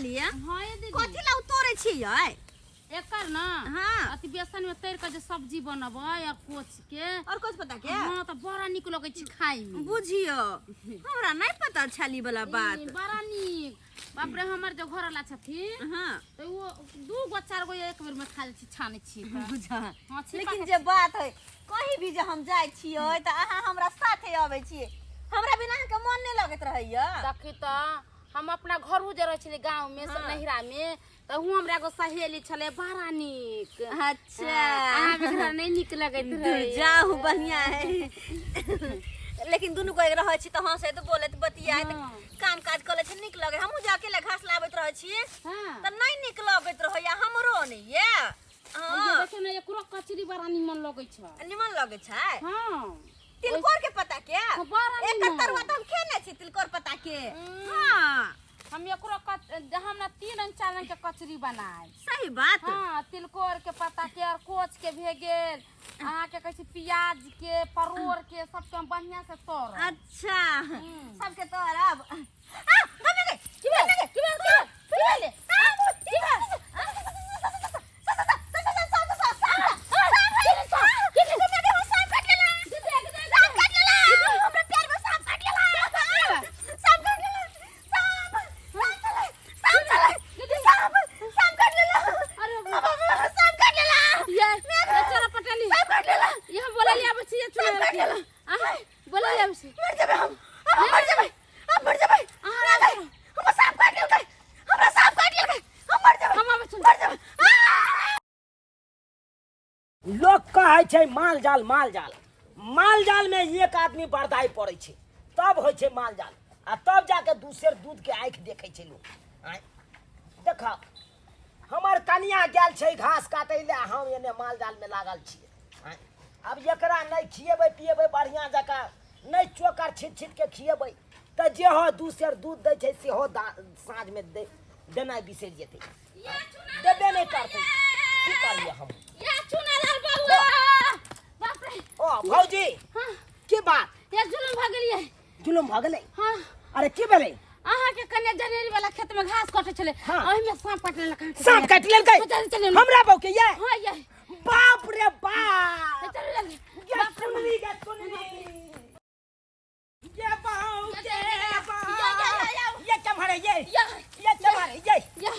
लिए हां ये दीदी कथि ला उतोरे छियै एकर ना हां अति बेसन में तैर के जे सब्जी बनबै और कोच के और कुछ पता के हां तो बड़ा निक लगे छै खाई में बुझियो हमरा नहीं पता छली वाला बात बड़ा निक बाप रे हमर जो घर वाला छथिन हां तो वो दू गो चार गो एक बेर में खा लै छी छाने छी बुझा हां लेकिन जे बात है कहीं भी जे हम जाय छियै त अहाँ हमरा साथे आबै छियै हमरा बिना के मन नहीं लगत रहैया देखी तो हम अपना घर जे रह छले गांव में नहिरा में तो हूं हमरा एगो सहेली छले बड़ा निक अच्छा अहाँ बिना नहीं निक लगत रहे जाऊ बढ़िया है लेकिन दुनु को रह छी त हंसे त बोले त बतियाए त काम काज करे छ निक लगे हमहु जाके ले घास लाबत रह छी हां त नहीं निक लगत रहैया हमरो नहीं ये ये देखो ना एकरो कचरी बड़ा निमन लगे छ निमन लगे छै हां तिलकोर के पता के एक तरुआ त हम खेने छी तिलकोर पता के हां हम एकरो हमरा 3 रंग 4 रंग के कचरी बनाए सही बात हां तिलकोर के पत्ता के और कोच के भे गेल अहाँ के कहै छी प्याज के परोर के सब के बढ़िया से तोड़ अच्छा सबके तोड़ब लोग कहे छै माल जाल में एक आदमी बर्दाई पड़े छै तब होय छै माल जाल आ तब जाके दूसर दूध के आंख देखे छै लोग देखा हमर कनिया गेल छै घास काटे ले हम एने माल जाल में लागल छियै अब एकरा नहीं खिएबै पिएबै बढ़िया जका नहीं चोकर छिट के खिएबै त जे हो दूसर दूध दै छै सेहो साँझ में देनाइ बिसरि जेतै देबे नहीं करतै की करिए हम बाप रे ओ भौजी हां की बात ये जुलम भ गेलिए जुलम भ गेलै हां अरे की भेलै अहाँ के कने जनेरी वाला खेत में घास काटे छले ओहि में सांप काट लेलक सांप काट लेलकै हमरा बौ के ये हां ये बाप रे बाप चल जल्दी ये सुनली ये बाऊ ये चमहरे ये चमहरे ये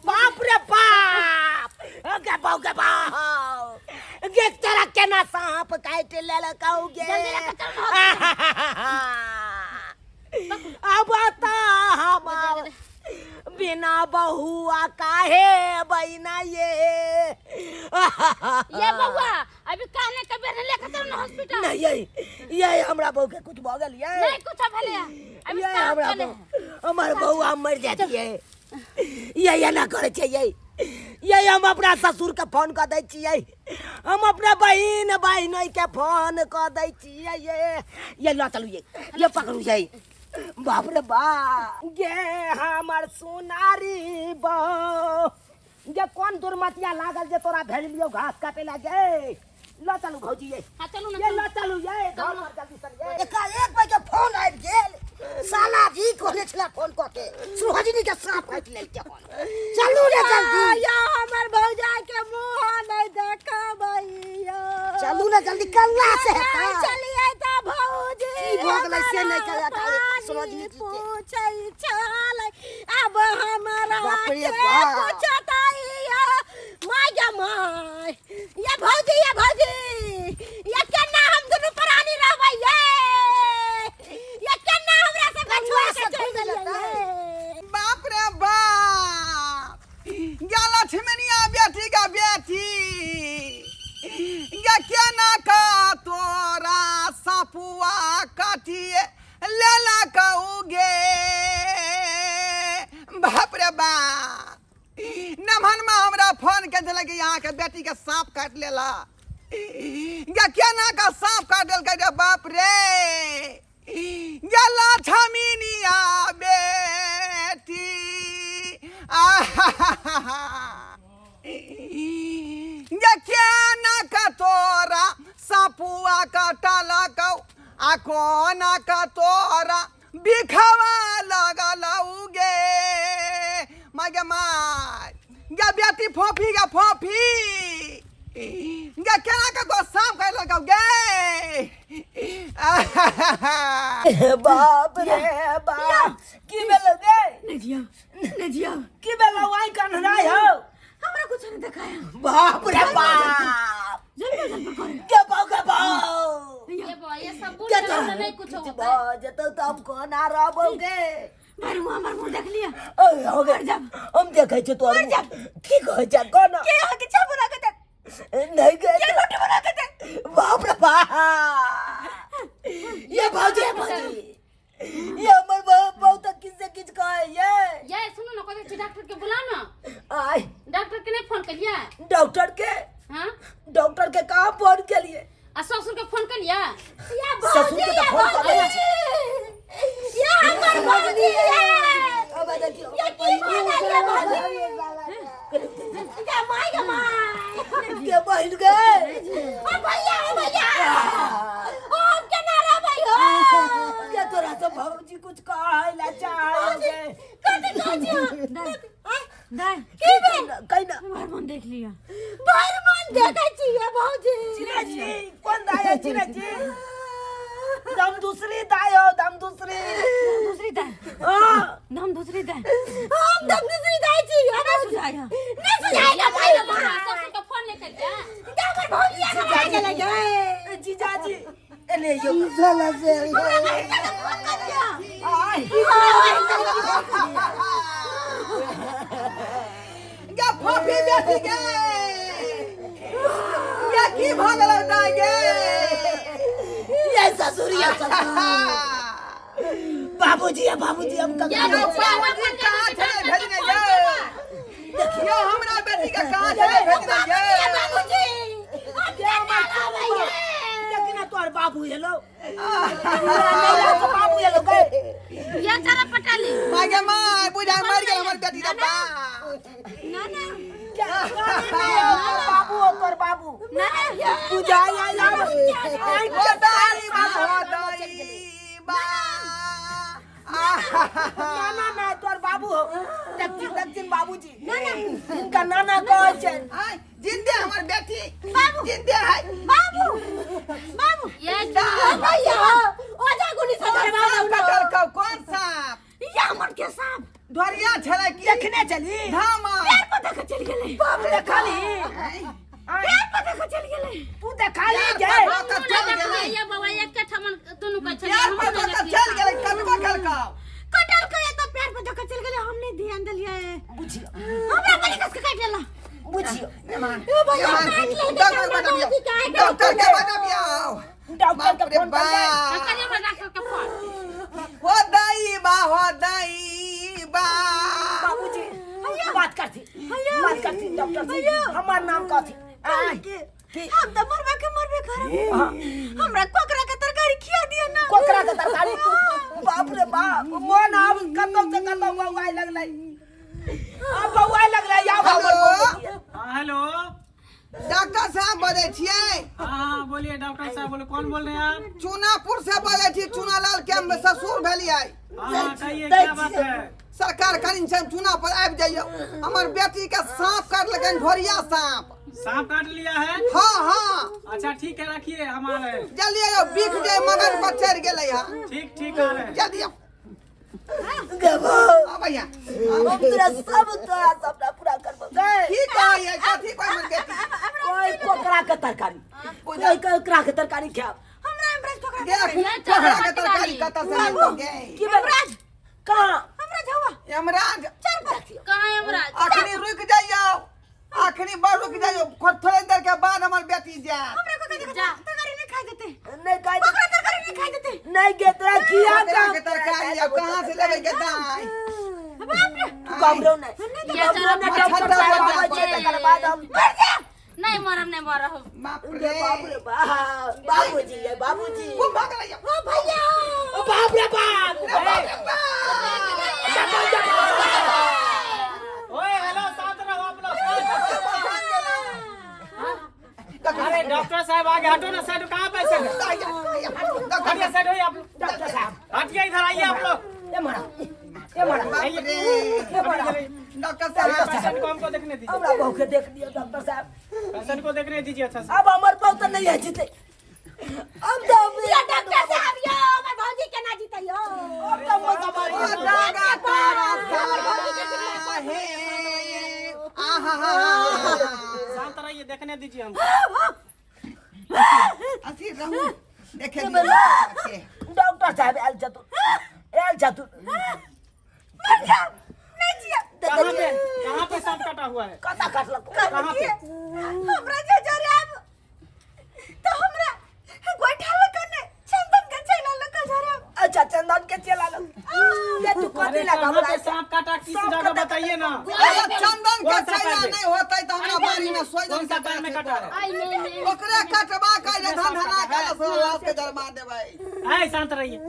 बाप रे बाप गे बाऊ गे तेरा केना सांप काट लेलकौ गे अब बता हमार बिना बहुआ काहे बहिना ये बउआ अभी काने के बेर लेके चल ना हॉस्पिटल नहीं ये हमरा बहू के कुछ भ गेल ये नहीं कुछ भेले अभी ये हमर बउआ मर जाती है ये ना करे छै ये हम अपना ससुर के फोन कर दै छियै हम अपना बहिन के फोन कर दै छियै ये ला चलू ये पकड़ू ये बाप रे बाप गे हमर सोनारी बहू ये कौन दुर्मतिया लागल जे तोरा भेज लियो घास काटे लागे ला चलू भौजी ये हां चलू ना ये ला चलू ये घर पर जल्दी चल ये एक बार के फोन आबि गेल साला जी कोने छला फोन क के सुहाजिनी के सांप काट लेलकै चलू रे जल्दी या हमर भौजा के मुंह नहीं देखा भैया चलू ना जल्दी कल्ला से चलिए त भौजी की भ गेलै से नहीं कह था सुहाजिनी जी पूछै छल अब हमरा बाप रे बाप पूछताइया माय ये भौजी ये केना हम दुनु प्राणी रहबै ये केना हमरा सब के छोड़ के चल गेलै बाप रे बाप गाला छिमनिया बेटी का बेटी गे केना का तोरा सपुआ काटिए लेला कौगे बाप रे बाप नमहन में हमरा फोन के दिल कि यहाँ के बेटी के सांप काट लेला गे केना का सांप काट देलकै रे बाप रे गेला छमिनिया बेटी गे केना का तोरा सपुआ कटलकौ आ कोना का तोरा बिखवा लगलौ गे मागे माय गे बेटी फोफी गे फोफी गे केना के तो साफ कर लगा गे बाप रे बाप की बेलोगे नदिया की बेलो वाई कन्हराय हो हमरा कुछ नहीं दिखाया बाप रे बाप के बाओ ये सब बोल क्या के तो नहीं कुछ होता है। जतो तब को ना रहोगे हमर मुंह देख लिया ओए हो गए जब हम देखे छ तो की कह जा कोन के हो के छा बना के दे नहीं गए के रोटी बना के दे बाप रे बाप ये भाजी ये हमर बहुत किससे किछ कहे ये सुनो ना कोई डॉक्टर के बुला ना आय डॉक्टर के नहीं फोन करिया डॉक्टर के हां डॉक्टर के कहां फोन के लिए आ ससुर के फोन करिया या ससुर के तो फोन कर ले या हमर भौजी अब देखियो या की माना ये भौजी क्या माय के माय के बहिन गए ओ भैया हम के ना रे भाई हो क्या तोरा तो भौजी कुछ कहे ला चाहे कते कहजियो दाई कहीं हमर मन देख लिया बाहर मन देखै छी ये भौजी चिराजी कौन दाय चिराजी दम दूसरी दाय हो दम दूसरी दाई हां हम दूसरी दाई हम दम दूसरी दाई छी अबे सुझाया नहीं सुझाएगा भाई ससुर का फोन लेकर जा क्या हमर भौजी आ चले गए जीजाजी एले यो साला से गे फोफी बेटी गे गे की भागल दाई गे ये ससुरिया बाबूजी हम का या बाबूजी कहां चले भेजने गे देखियो हमरा बेटी के कहां चले भेजने गे बाबूजी क्या मत देखना तोर बाबू हेलो बाबू हेलो गए ये जरा पटाली मागे माय बुझा मर गेल हमर बेटी रे बा क्या बाबू हो तोर बाबू बुझाई आई ओ दाई बा बा ना तोर बाबू हो दक्षिण बाबूजी इनका नाना कहे छे आय जिंदे हमर बेटी बाबू जिंदे है बाबू ये भैया ओजा गुनी से कटल कौन सांप या हमर के सांप ढोरिया छले की देखने चली धामा पैर पर देख चल गेले बाप रे खाली पैर पर देख चल गेले तू देखा ले गए ये बाबा एक के ठमन दोनों का चल यार पर तो चल गेले कभी बकल का कटल के तो पैर पर देख चल गेले हमने ध्यान दिलिया है बुझियो हमरा बड़ी कस के काट लेला बुझियो ओ भैया डॉक्टर बता दिया डॉक्टर के बता दिया डॉक्टर के फोन कर ले करिए में डॉक्टर का फोन हो दाई बा बाबूजी बात करती डॉक्टर से हमार नाम का थी हम तो मरबे करे हमरा कोकरा के तरकारी खिया दिया ना कोकरा के तरकारी बाप रे बाप मन अब कतौ से कतौ बउआई लगलै अब बउआई लगलै या हेलो डॉक्टर साहब बोले छिए हाँ बोलिए डॉक्टर साहब बोले कौन बोल रहे हैं आप चुनापुर से बोले छी चुनालाल कैंप में ससुर भेलिए हाँ कहिए क्या बात है सरकार कहीं से चुनाव पर आबि जाइयो हमर बेटी के सांप काट लगन ढोरिया सांप सांप काट लिया है हाँ अच्छा ठीक है रखिए हमारे जल्दी आइयो बिक जे मगन पर चढ़ गेलै हां ठीक आ रहे हैं जल्दी आओ गबो भैया हम तेरा सब तोरा सपना पूरा करबो गए की कहिए कथी कोई मन बेटी कोई कोकरा के तरकारी कोई कोकरा के तरकारी खाओ हमरा इमराज कोकरा देख कोकरा के तरकारी कत से मिलतोगे की इमराज कहां हमरा जावा यमराज चार पर रखियो कहां है यमराज अखनी रुक जाइयो अखनी बड़ रुक जाइयो थोड़े देर के बाद हमर बेटी जा हमरा को कहते जा तरकारी नहीं खा देते नहीं खाई कोकरा तरकारी नहीं खा देते नहीं के तोरा किया कोकरा के तरकारी अब कहां से लेबै के दाई बाप रे गबरो नहीं ये जरा डॉक्टर साहब आबै छै तकर बाद हम मर जा नहीं मरम बाप रे बाप रे बाप बाबूजी है बाबूजी वो भाग रही ओ भैया ओ बाप रे बाप ओए हेलो साथ रहो आप लोग अरे डॉक्टर साहब आगे हटो ना साइड कहाँ पैसे हटिए साइड होइए आप लोग डॉक्टर साहब हटिए इधर आइए आप लोग ये मारा बाप रे डॉक्टर पेशेंट को हमको देखने दीजिए, हमरा बहू के देख लियो डॉक्टर साहब। पेशेंट को देखने दीजिए अच्छा से। अब हमर बहू तो नहीं है जीते। अब तो ये डॉक्टर साहब यो हमर भौजी केना जीते यो? अब तो मौका मारी। शांत रहिए, देखने दीजिए हमको। असी रहू देखे के डॉक्टर साहब आयल छथुन। नहीं जिया कहाँ पे सांप काटा हुआ है? कता काटलक? कहाँ पे? हमरा जे जराब तो हमरा गोइठा लगने चंदन के चला लग जराब। अच्छा चंदन के चला लो। ये तू कथी अरे लगा कहाँ पे सांप काटा, किस जगह बताइए ना। चंदन के चैला नहीं होतै त हमरा बारी में सोई कौन सा पैर में काटा है? ओकरे कटवा के रे धंधना काला सो आपके दरमा देबै। ऐ शांत रहिए।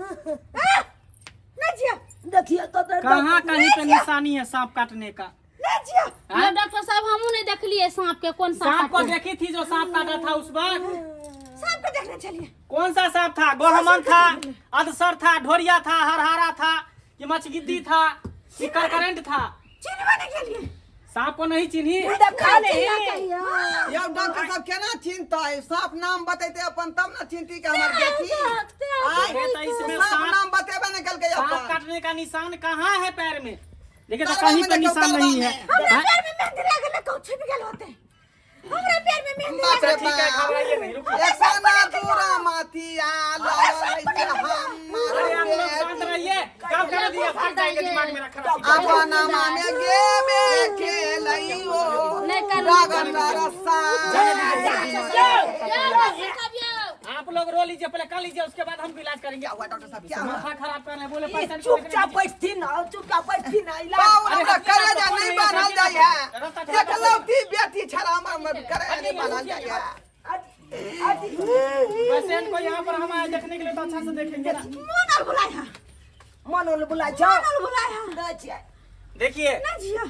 नहीं जिया देखिए तो कहाँ कहीं पे निशानी है सांप काटने का? नहीं जिया ये डॉक्टर साहब हमू नहीं देखलिए सांप के कौन सांप सांप को देखी थी जो सांप काटा था उस वक्त? सांप को देखने चलिए। कौन सा सांप था? गोहमन था, अधसर था, ढोरिया था, हरहारा था, कि मचगिद्दी था, कि करकरेंट था? चिन्हवाने के लिए सांप को नहीं चिन्ही? देखा नहीं। यो डॉक्टर साहब केना चिन्हतै? सांप नाम बतैते अपन तब न चिन्हती के हमर बेटी। अरे तो इसमें सांप सांप नाम बतेबे न कल के सांप अपन। काटने का निशान कहाँ है पैर में? देखिए तो पैर कहीं में पे देखो, निशान पैर नहीं में। है। हमरा हाँ? पैर में मेहंदी लागल को छिप गेल होते। हमरा पैर में मेहंदी अच्छा ठीक है, घबराइए नहीं, रुकिए। एकना दूरा माथिया ललै से अरे आप लोग शांत हम रहिए, काम कर दिया, भाग जाएंगे, दिमाग में रखा रखिए। अपन माने गेमे खेलैयो रागन रसा। आप लोग रो लीजिए, पहले कर लीजिए, उसके बाद हम भी इलाज करेंगे। हुआ डॉक्टर साहब क्या हुआ? माथा खराब कर रहे हैं, बोले ये पेशेंट को चुपचाप देखने बैठती ना, चुपचाप बैठती ना इलाज। बाऊ हमरा करे जा नहीं बनल जाय है। एकलौती बेटी छरा हमर करे नहीं बनल जाय है। दीजिए। पेशेंट को यहाँ पर हम आए देखने के लिए तो अच्छा से देखेंगे ना। मोनल बुलाया मनोल बुला जाओ। मोनल बुलाया देखिए। देखिए नहीं जिया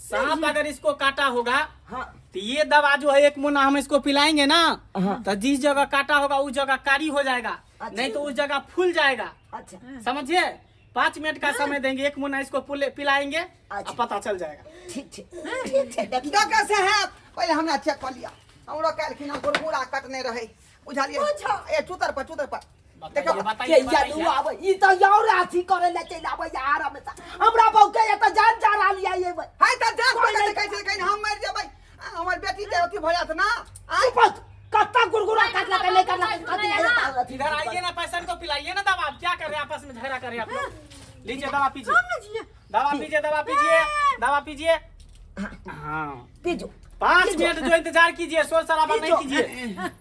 सांप अगर इसको काटा होगा हाँ तो ये दवा जो है 1 मुन्ना हम इसको पिलाएंगे ना, तो जिस जगह काटा होगा उस जगह कारी हो जाएगा, नहीं तो उस जगह फूल जाएगा। अच्छा समझिए, 5 मिनट का समय देंगे, 1 मुन्ना इसको पिलाएंगे और पता चल जाएगा। ठीक है देखिए। डॉक्टर साहब पहले हमरा चेक कर लिया। हमरा काल खिना गुरगुरा कटने रहे बुझालिए। ए चुतर पर देखो के बताइए यादू आवे ई तो यार राथी करे ले चल आवे यार हमेशा हमरा बहु के त जान जा लिया ये हाय त जान पकड़ कैसे कहीं हम मर जेबै। हमर बेटी के अथी भ जात ना। आई बस कत्ता गुरगुरा काटला के नहीं करला कथि आया इधर आइए ना, पेशेंट को पिलाइए ना दवा। क्या कर रहे हैं आपस में, झगड़ा कर रहे हैं आप लोग? लीजिए दवा पीजिए, दवा पीजिए, दवा पीजिए, दवा पीजिए। हाँ पीजो 5 मिनट जो इंतजार कीजिए, शोर शराबा नहीं कीजिए।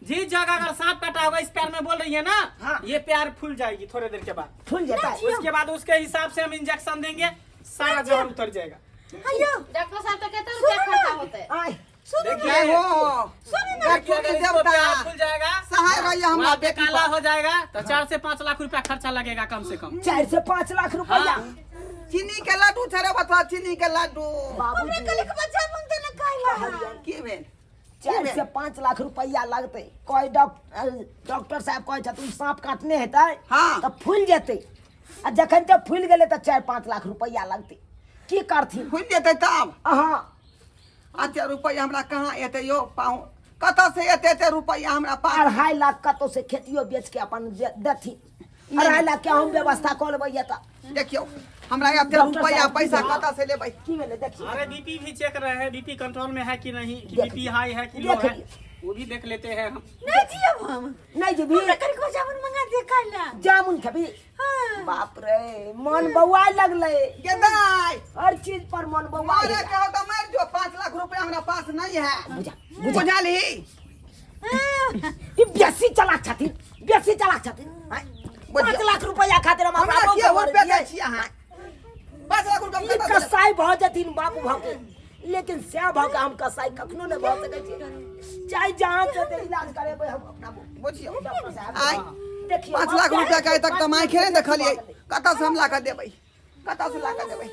जिस जगह अगर सांप काटा होगा इस पैर में बोल रही है ना, ये पैर फूल जाएगी थोड़े देर के बाद। फूल जाता है। उसके बाद उसके हिसाब से हम इंजेक्शन देंगे, सारा जहर उतर जाएगा। डॉक्टर साहब तो कितना रुपया खर्चा होते? आई देखिए हो देखिए, अगर इसको पैर फूल जाएगा, सहाय रहिए हमरा वहाँ पे बेटी काला हो जाएगा तो 4 से 5 लाख रुपया खर्चा लगेगा कम से कम। 4 से 5 लाख रुपया। चीनी के लड्डू छरे बता चीनी के लड्डू। बाबूजी कल के बच्चा मांगते न खाइला की भेल 4 से 5 लाख रुपया लगते। कोई डॉक्टर साहब कहे छथुन सांप काटने हेतै हाँ। तो फूल जेतै, आ जखन ते फूल गेलै तो 4-5 लाख रुपया लगते। की करथिन? फूल जेतै तब अहाँ अच्छा रुपया हमरा कहाँ एतै यो पाऊ कत से एतै रुपया हमरा पास 2.5 लाख कतौ से खेतियो बेच के अपन देथिन। 2.5 लाख के हम व्यवस्था कर लेबै ये त देखियो हमरा एतै रुपया पैसा कत से लेबै। की भेलै देखिए। अरे बीपी भी चेक रहे हैं, बीपी कंट्रोल में है कि नहीं, कि देख बीपी हाई है कि लो देख है, लिए। वो भी देख लेते हैं हम। नहीं जिया हम नहीं जी भी कल के बच्चा मंगा दे खाइला जामुन खबी। हां बाप रे मन बौआ लगले। गेदाई हर चीज पर मन बौआ मारे के हो तो मार जो 5 लाख रुपया हमरा पास नहीं है। बुझा बुझाली ई बेसी चलाक छथिन, बेसी चलाक छथिन। 5 लाख रुपया खातिर हम हमरा बाबू के के हो बोल पे दिए। छी अहाँ 5 लाख रुपया ई कत से कसाई भ जथिन बाबू भाव के, लेकिन से भाव के हम कसाई कखनो नहीं भ सकै छी। चाहे जहां से ते इलाज करेबै हम अपना बुझियो डॉक्टर साहब। आई देखिए 5 लाख रुपया का तक कमाई खेले देखलिए कत से हम ला के देबै, कत से ला के देबै।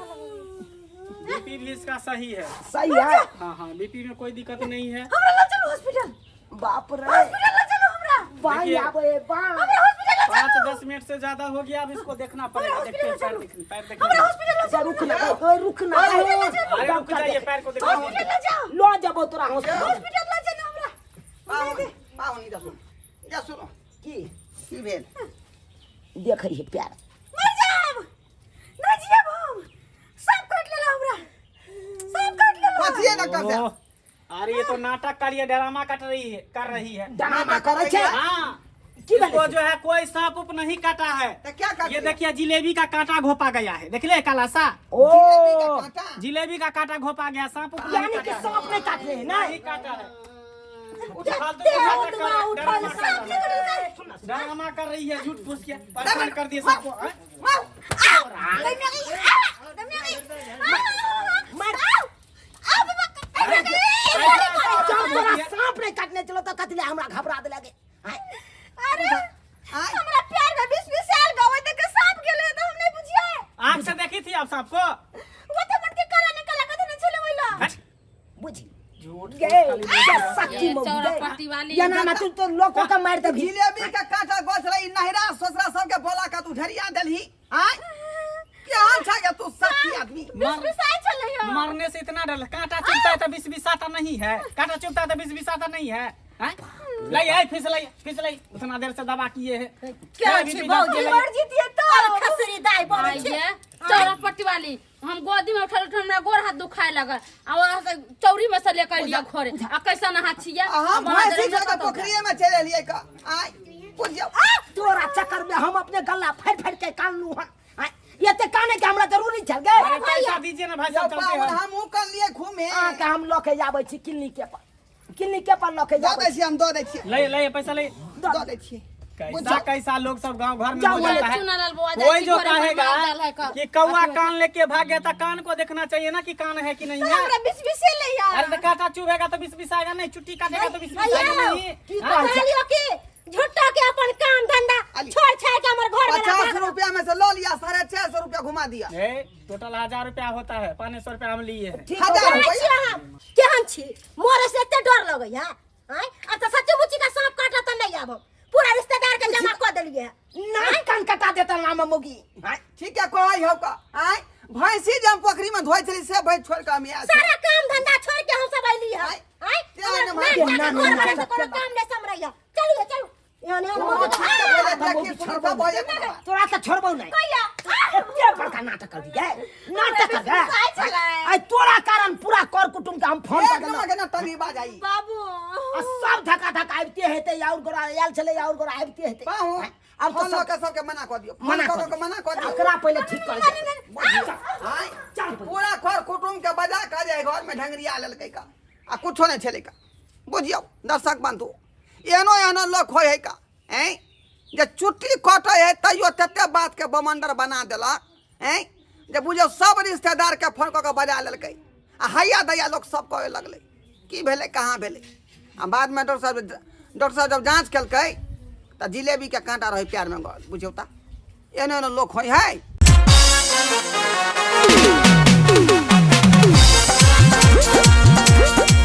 बीपी भी इसका सही है। सही है। हाँ हाँ, बीपी में कोई दिक्कत नहीं है। हमरा ले चलो हॉस्पिटल बाप रे हॉस्पिटल ले चलो हमरा बाई देखिए। आबे बा। हमरा हॉस्पिटल ले 5 5-10 मिनट से ज्यादा हो गया, अब इसको देखना पड़ेगा। देखते हैं, पैर देखिए। अच्छा रुकना, रुकना। अरे रुक जाइए, पैर को देखिए। लो जाबो तोरा हॉस्पिटल। पाहुनी जा सुन, जा सुनो की भेल देखै है प्यार। मर जाब ना जियब हम, सब काट लेला हमरा, सब काट लेला। कथिए न कर दे। ओह, अरे ये तो नाटक कर ड्रामा कर रही है। ड्रामा करे छे। हाँ, की इसको जो है कोई सांप उप नहीं काटा है। तो क्या कर ये देखिए जिलेबी का कांटा घोपा गया है, देख ले काला सा ओ जिलेबी का कांटा घोपा गया, सांप उप नहीं यानी कि काटा है। सांप नहीं काटले है ना। नहीं काटा है। फालतू के नाटक कर रही है, ड्रामा कर रही है, झूठ फूस के परेशान कर दिए सबको। हाँ? सांप नहीं काटने चलो तो कतले हमरा घबरा दे लगे। अरे हमरा प्यार में 20 साल गवे तक सांप गेले तो हम नहीं बुझिए। आँख से देखी थी आप सांप को? वो तो मटके काला निकाला कदे न चले वइला। हट। बुझी झूठ गे सच्ची ये में चौरापट्टी वाली या ना तू तो लोगों का मार दे भी। जिलेबी का कांटा गोछ रही नहिरा ससुरा सबके बोला का तू ढरिया देलही। आय क्या छा गया तू सच्ची आदमी। 20 साल चले हो। मरने से इतना डर, कांटा चुभता है तो 20 आता नहीं है, कांटा चुभता है तो 20 आता नहीं है। लाई फिसलाई उतना देर से दबा किए है। क्या छी बहु मर जीतिए तो खसरी दाई बोले छे। आइए चौरापट्टी वाली, हम गोदी में उठल हमरा गोर हाथ दुखाए लगल, आ वहां से चौरी में से लेकर लिया घरे। आ कैसा नहा छिए? हम भैंसी के पोखरिए में चले लिए का। आय पूछ जाओ। तोरा चक्कर में हम अपने गला फाड़ के कान लू हन। ये ते काने के हमरा जरूरी चल गए। अरे पैसा दीजिए ना भाई साहब, चलते हैं। हम कर लिए घूमे। के हम लोके जाबै छी क्लिनिक पर लोके दो जाबै दे छी हम दो दे छी। ले पैसा ले। दो दे छी। कैसा लोग सब गांव घर में जाओ हो बोले, जाता है। चुनालाल बुआ कोई जाती जो घरे में कहेगा मार डाल है का। कि कौवा कान लेके भाग गया था, कान को देखना चाहिए ना कि कान है कि नहीं है। हमरा 20 से ले यार। अरे तो कांटा चुभेगा तो 20 आएगा नहीं, चुट्टी काटेगा तो 20 आएगा नहीं। की हाँ? कहै छै? कहलियो कि झूठा के अपन काम धंधा छोड़ छाड़ के हमर घर में 50 रुपया में से लो लिया, 650 रुपया घुमा दिया। टोटल 1000 रुपया होता है, 500 रुपया हम लिए हैं। ठीक हजार हो कहै छी हम केहन छी मोरे से एते डर लगै है। हैं अब तो सच्ची मुच्ची का सांप काटा त नहीं आबो, पूरा रिश्तेदार के जमा कर देलिए। ना कान कटा देता नाम मोगी। ठीक है कोई हो का। आय भैंसी जब पोखरी में धोई थी से भाई छोड़ के हम आए। सारा काम धंधा छोड़ के हम सब आइली है। हैं कोनो काम नहीं समरैया। चलिए चलो यानी तोरा तो छोड़बो नहीं। एते बड़का नाटक कर दिए, नाटक कर दे। आई तोरा कारण पूरा कर कुटुंब के हम फोन कर देना। ना तनी बाज आई। बाबू सब धक्का आबते हेते और गोरा आयल चले और गोरा आबते हेते। बाहू अब तो फोन सब के सबके मना कर दियो। मना फोन कर के मना कर दियो। एकरा पहले ठीक कर दे। आय चल पूरा घर कुटुंब के बजा का जाए घर में ढंगरिया लेलकै का। आ कुछो नहीं छेले का। बुझियो दर्शक बंधु एनो लोग होय है का। हैं जे चुट्टी कटे है तैयो तते बात के बमंडर बना देलक। हैं जे बुझियो सब रिश्तेदार के फोन क के बजा लेलकै। आ हैया दैया लोग सब कहे लगलै की भेलै कहाँ भेलै। आ बाद में डॉक्टर साहब जब जांच केलकै त जिलेबी के कांटा रहे प्यार में गल। बुझियो ता एनो लोग होय है।